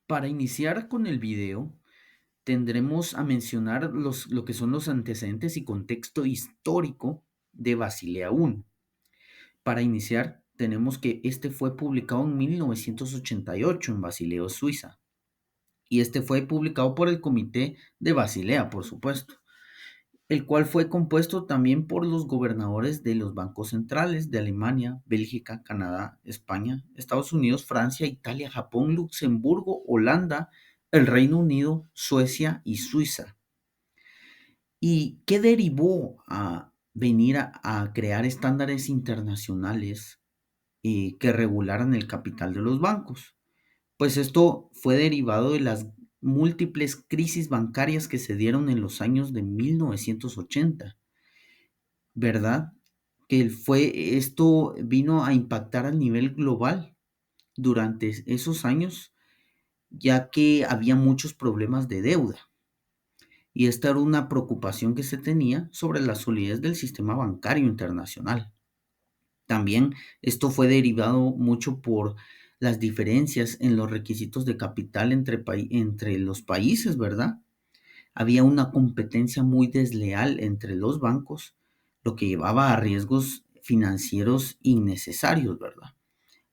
Para iniciar con el video, tendremos a mencionar lo que son los antecedentes y contexto histórico de Basilea I. Para iniciar, tenemos que este fue publicado en 1988 en Basilea, Suiza, y este fue publicado por el Comité de Basilea, por supuesto, el cual fue compuesto también por los gobernadores de los bancos centrales de Alemania, Bélgica, Canadá, España, Estados Unidos, Francia, Italia, Japón, Luxemburgo, Holanda, el Reino Unido, Suecia y Suiza. ¿Y qué derivó a venir a crear estándares internacionales que regularan el capital de los bancos? Pues esto fue derivado de las múltiples crisis bancarias que se dieron en los años de 1980, ¿verdad? Esto vino a impactar a nivel global durante esos años, ya que había muchos problemas de deuda. Y esta era una preocupación que se tenía sobre la solidez del sistema bancario internacional. También esto fue derivado mucho por las diferencias en los requisitos de capital entre los países, ¿verdad? Había una competencia muy desleal entre los bancos, lo que llevaba a riesgos financieros innecesarios, ¿verdad?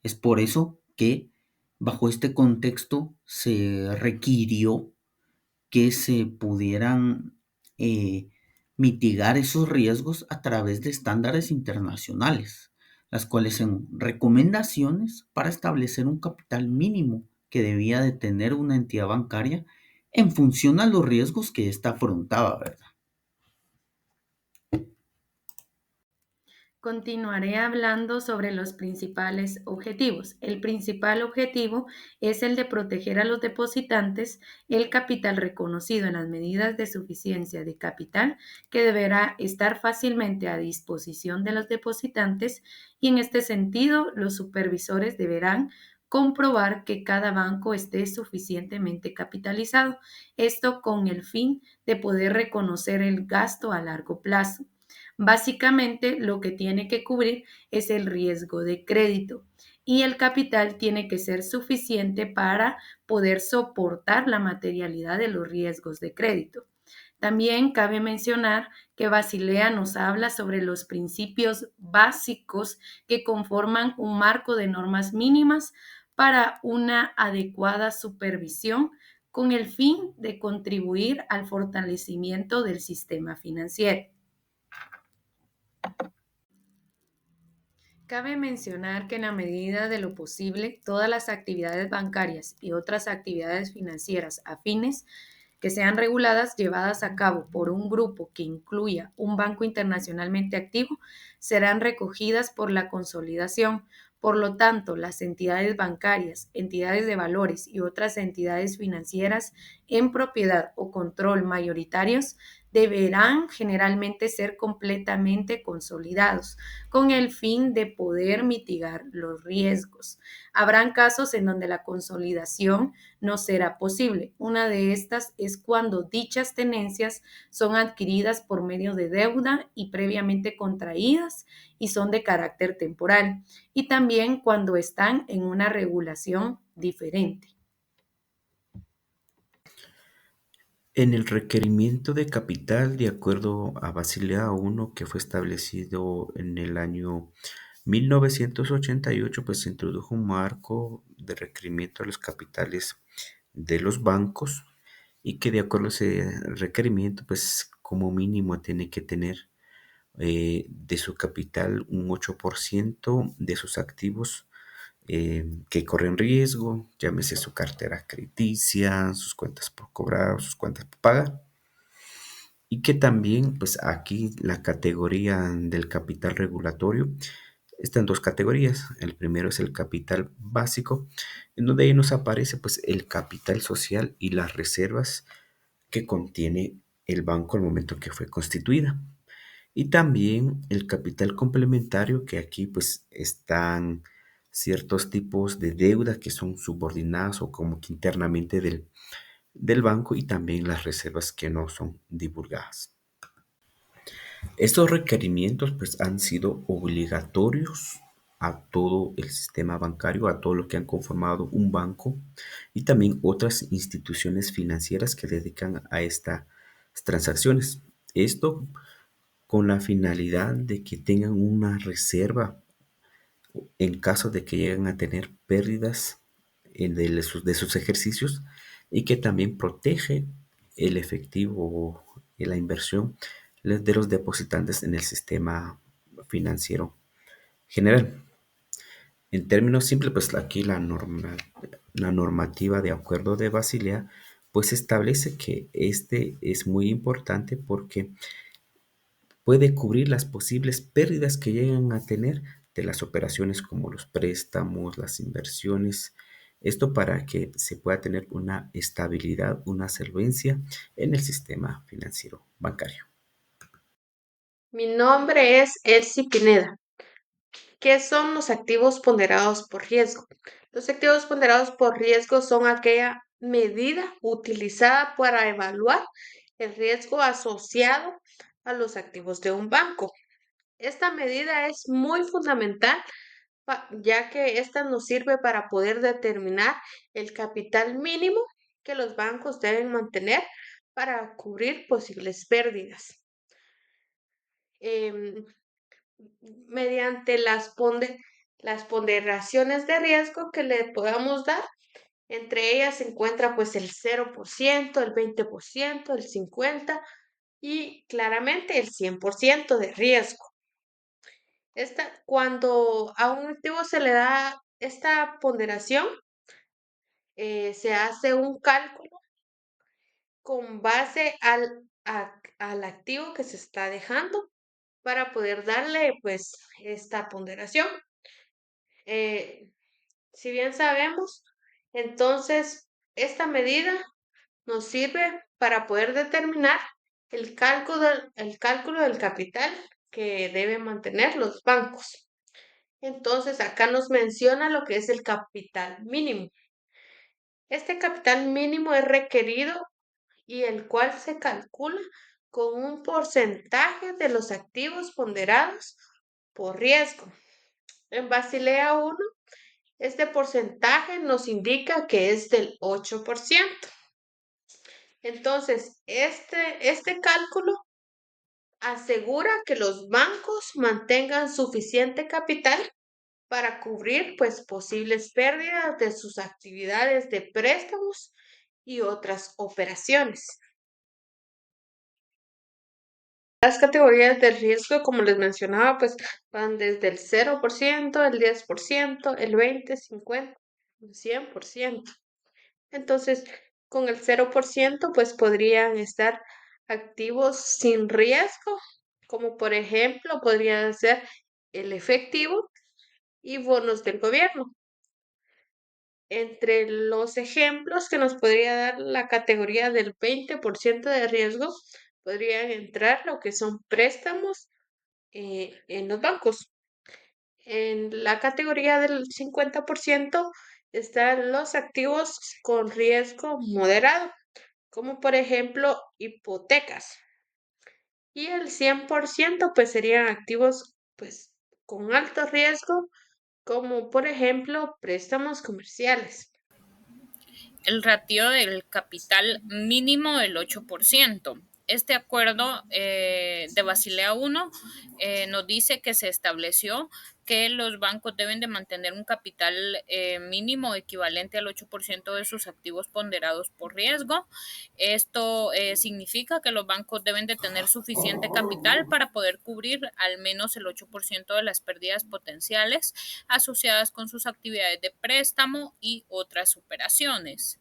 Es por eso que bajo este contexto se requirió que se pudieran mitigar esos riesgos a través de estándares internacionales, las cuales son recomendaciones para establecer un capital mínimo que debía de tener una entidad bancaria en función a los riesgos que ésta afrontaba, ¿verdad? Continuaré hablando sobre los principales objetivos. El principal objetivo es el de proteger a los depositantes el capital reconocido en las medidas de suficiencia de capital que deberá estar fácilmente a disposición de los depositantes y en este sentido los supervisores deberán comprobar que cada banco esté suficientemente capitalizado, esto con el fin de poder reconocer el gasto a largo plazo. Básicamente, lo que tiene que cubrir es el riesgo de crédito y el capital tiene que ser suficiente para poder soportar la materialidad de los riesgos de crédito. También cabe mencionar que Basilea nos habla sobre los principios básicos que conforman un marco de normas mínimas para una adecuada supervisión con el fin de contribuir al fortalecimiento del sistema financiero. Cabe mencionar que en la medida de lo posible, todas las actividades bancarias y otras actividades financieras afines que sean reguladas, llevadas a cabo por un grupo que incluya un banco internacionalmente activo, serán recogidas por la consolidación. Por lo tanto, las entidades bancarias, entidades de valores y otras entidades financieras en propiedad o control mayoritarios deberán generalmente ser completamente consolidados con el fin de poder mitigar los riesgos. Habrán casos en donde la consolidación no será posible. Una de estas es cuando dichas tenencias son adquiridas por medio de deuda y previamente contraídas y son de carácter temporal, y también cuando están en una regulación diferente. En el requerimiento de capital, de acuerdo a Basilea I, que fue establecido en el año 1988, pues se introdujo un marco de requerimiento a los capitales de los bancos y que de acuerdo a ese requerimiento, pues como mínimo tiene que tener de su capital un 8% de sus activos que corren riesgo, llámese su cartera crediticia, sus cuentas por cobrar, sus cuentas por pagar. Y que también, pues aquí la categoría del capital regulatorio está en dos categorías. El primero es el capital básico, en donde ahí nos aparece pues el capital social y las reservas que contiene el banco al momento que fue constituida. Y también el capital complementario, que aquí pues están ciertos tipos de deuda que son subordinadas o como que internamente del banco y también las reservas que no son divulgadas. Estos requerimientos pues han sido obligatorios a todo el sistema bancario, a todo lo que han conformado un banco y también otras instituciones financieras que dedican a estas transacciones. Esto con la finalidad de que tengan una reserva en caso de que lleguen a tener pérdidas de sus ejercicios y que también protege el efectivo y la inversión de los depositantes en el sistema financiero general. En términos simples, pues aquí la normativa de acuerdo de Basilea pues establece que este es muy importante porque puede cubrir las posibles pérdidas que llegan a tener de las operaciones como los préstamos, las inversiones. Esto para que se pueda tener una estabilidad, una solvencia en el sistema financiero bancario. Mi nombre es Elsie Pineda. ¿Qué son los activos ponderados por riesgo? Los activos ponderados por riesgo son aquella medida utilizada para evaluar el riesgo asociado a los activos de un banco. Esta medida es muy fundamental ya que esta nos sirve para poder determinar el capital mínimo que los bancos deben mantener para cubrir posibles pérdidas. Em, Mediante las ponderaciones de riesgo que le podamos dar. Entre ellas se encuentra pues el 0%, el 20%, el 50% y claramente el 100% de riesgo. Cuando a un activo se le da esta ponderación, se hace un cálculo con base al activo que se está dejando para poder darle pues esta ponderación. Si bien sabemos, entonces esta medida nos sirve para poder determinar el cálculo del capital que deben mantener los bancos. Entonces, acá nos menciona lo que es el capital mínimo. Este capital mínimo es requerido y el cual se calcula con un porcentaje de los activos ponderados por riesgo. En Basilea 1, este porcentaje nos indica que es del 8%. Entonces, este cálculo asegura que los bancos mantengan suficiente capital para cubrir pues posibles pérdidas de sus actividades de préstamos y otras operaciones. Las categorías de riesgo, como les mencionaba, pues van desde el 0%, el 10%, el 20%, 50%, 100%. Entonces, con el 0%, pues podrían estar activos sin riesgo, como por ejemplo podría ser el efectivo y bonos del gobierno. Entre los ejemplos que nos podría dar la categoría del 20% de riesgo, podrían entrar lo que son préstamos en los bancos. En la categoría del 50% están los activos con riesgo moderado, como por ejemplo hipotecas. Y el 100% pues serían activos pues con alto riesgo, como por ejemplo préstamos comerciales. El ratio del capital mínimo del 8%. Este acuerdo de Basilea I nos dice que se estableció que los bancos deben de mantener un capital mínimo equivalente al 8% de sus activos ponderados por riesgo. Esto significa que los bancos deben de tener suficiente capital para poder cubrir al menos el 8% de las pérdidas potenciales asociadas con sus actividades de préstamo y otras operaciones.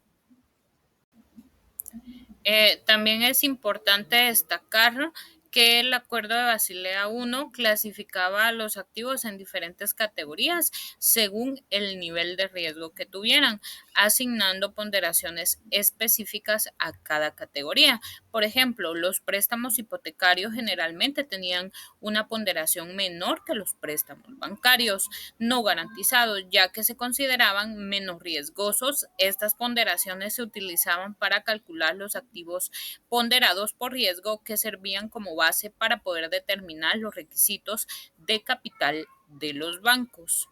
También es importante destacar que el Acuerdo de Basilea I clasificaba a los activos en diferentes categorías según el nivel de riesgo que tuvieran, asignando ponderaciones específicas a cada categoría. Por ejemplo, los préstamos hipotecarios generalmente tenían una ponderación menor que los préstamos bancarios no garantizados, ya que se consideraban menos riesgosos. Estas ponderaciones se utilizaban para calcular los activos ponderados por riesgo que servían como base para poder determinar los requisitos de capital de los bancos.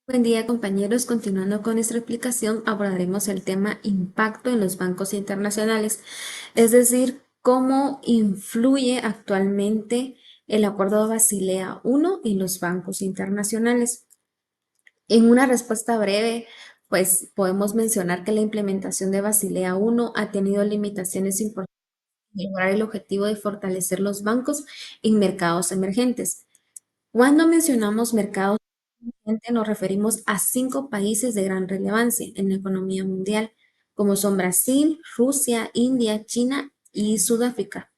Buen día, compañeros. Continuando con nuestra explicación, abordaremos el tema impacto en los bancos internacionales, es decir, cómo influye actualmente el Acuerdo de Basilea I en los bancos internacionales. En una respuesta breve, pues podemos mencionar que la implementación de Basilea I ha tenido limitaciones importantes en lograr el objetivo de fortalecer los bancos en mercados emergentes. Cuando mencionamos mercados emergentes, nos referimos a 5 países de gran relevancia en la economía mundial, como son Brasil, Rusia, India, China y Sudáfrica.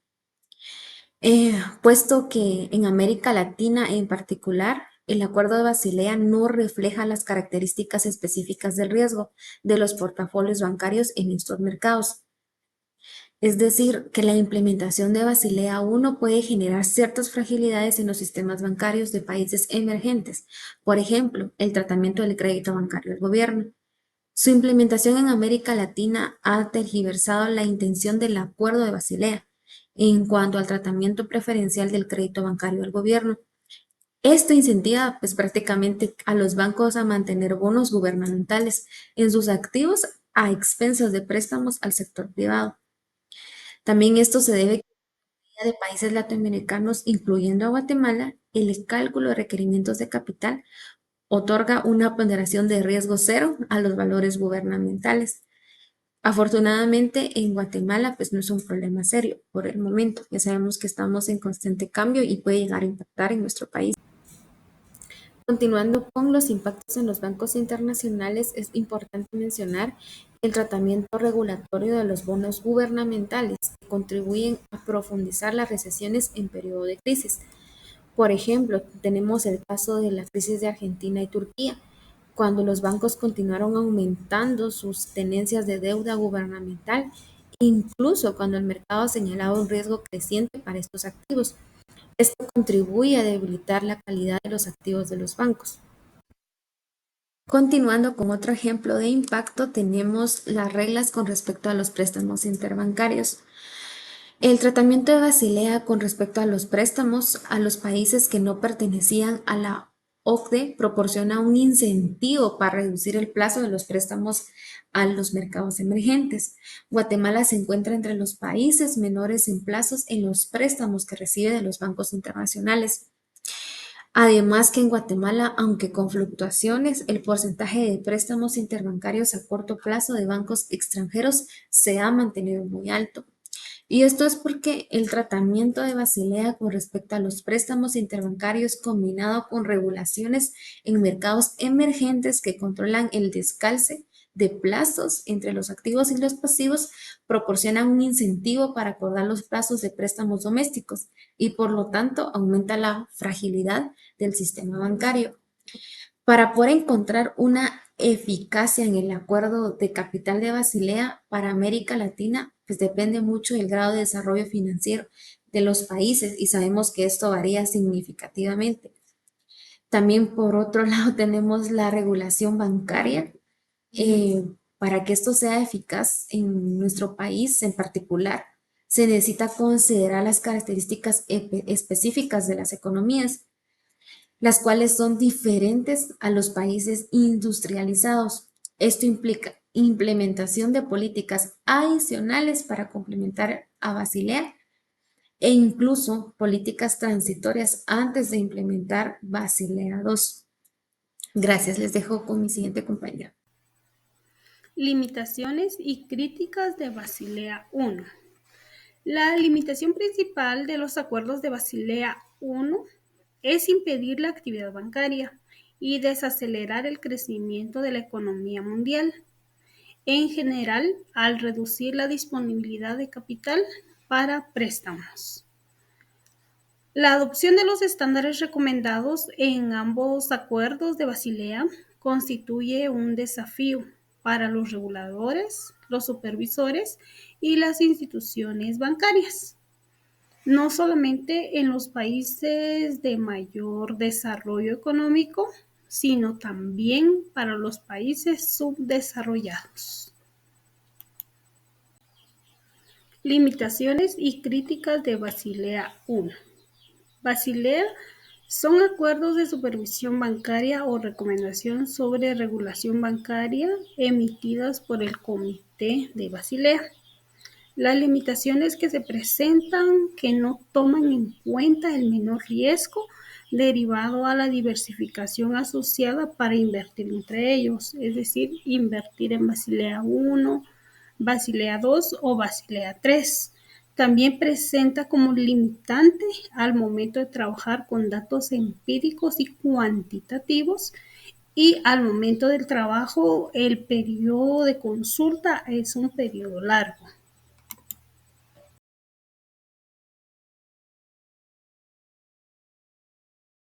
Puesto que en América Latina en particular, el Acuerdo de Basilea no refleja las características específicas del riesgo de los portafolios bancarios en estos mercados. Es decir, que la implementación de Basilea I puede generar ciertas fragilidades en los sistemas bancarios de países emergentes. Por ejemplo, el tratamiento del crédito bancario del gobierno. Su implementación en América Latina ha tergiversado la intención del Acuerdo de Basilea en cuanto al tratamiento preferencial del crédito bancario del gobierno. Esto incentiva pues prácticamente a los bancos a mantener bonos gubernamentales en sus activos a expensas de préstamos al sector privado. También esto se debe a de países latinoamericanos, incluyendo a Guatemala, el cálculo de requerimientos de capital otorga una ponderación de riesgo cero a los valores gubernamentales. Afortunadamente, en Guatemala, pues no es un problema serio por el momento. Ya sabemos que estamos en constante cambio y puede llegar a impactar en nuestro país. Continuando con los impactos en los bancos internacionales, es importante mencionar el tratamiento regulatorio de los bonos gubernamentales que contribuyen a profundizar las recesiones en periodo de crisis. Por ejemplo, tenemos el caso de la crisis de Argentina y Turquía, cuando los bancos continuaron aumentando sus tenencias de deuda gubernamental, incluso cuando el mercado señalaba un riesgo creciente para estos activos. Esto contribuye a debilitar la calidad de los activos de los bancos. Continuando con otro ejemplo de impacto, tenemos las reglas con respecto a los préstamos interbancarios. El tratamiento de Basilea con respecto a los préstamos a los países que no pertenecían a la OCDE proporciona un incentivo para reducir el plazo de los préstamos a los mercados emergentes. Guatemala se encuentra entre los países menores en plazos en los préstamos que recibe de los bancos internacionales. Además que en Guatemala, aunque con fluctuaciones, el porcentaje de préstamos interbancarios a corto plazo de bancos extranjeros se ha mantenido muy alto. Y esto es porque el tratamiento de Basilea con respecto a los préstamos interbancarios combinado con regulaciones en mercados emergentes que controlan el descalce de plazos entre los activos y los pasivos proporcionan un incentivo para acordar los plazos de préstamos domésticos y por lo tanto aumenta la fragilidad del sistema bancario. Para poder encontrar una eficacia en el acuerdo de capital de Basilea para América Latina, pues depende mucho del grado de desarrollo financiero de los países y sabemos que esto varía significativamente. También por otro lado tenemos la regulación bancaria. Para que esto sea eficaz en nuestro país en particular, se necesita considerar las características específicas de las economías, las cuales son diferentes a los países industrializados. Esto implica implementación de políticas adicionales para complementar a Basilea e incluso políticas transitorias antes de implementar Basilea II. Gracias, les dejo con mi siguiente compañera. Limitaciones y críticas de Basilea I. La limitación principal de los acuerdos de Basilea I es impedir la actividad bancaria y desacelerar el crecimiento de la economía mundial. En general, al reducir la disponibilidad de capital para préstamos. La adopción de los estándares recomendados en ambos acuerdos de Basilea constituye un desafío para los reguladores, los supervisores y las instituciones bancarias, no solamente en los países de mayor desarrollo económico, sino también para los países subdesarrollados. Limitaciones y críticas de Basilea I. Basilea Son acuerdos de supervisión bancaria o recomendación sobre regulación bancaria emitidas por el Comité de Basilea. Las limitaciones que se presentan que no toman en cuenta el menor riesgo derivado a la diversificación asociada para invertir entre ellos, es decir, invertir en Basilea 1, Basilea 2 o Basilea 3. También presenta como limitante al momento de trabajar con datos empíricos y cuantitativos y al momento del trabajo el periodo de consulta es un periodo largo.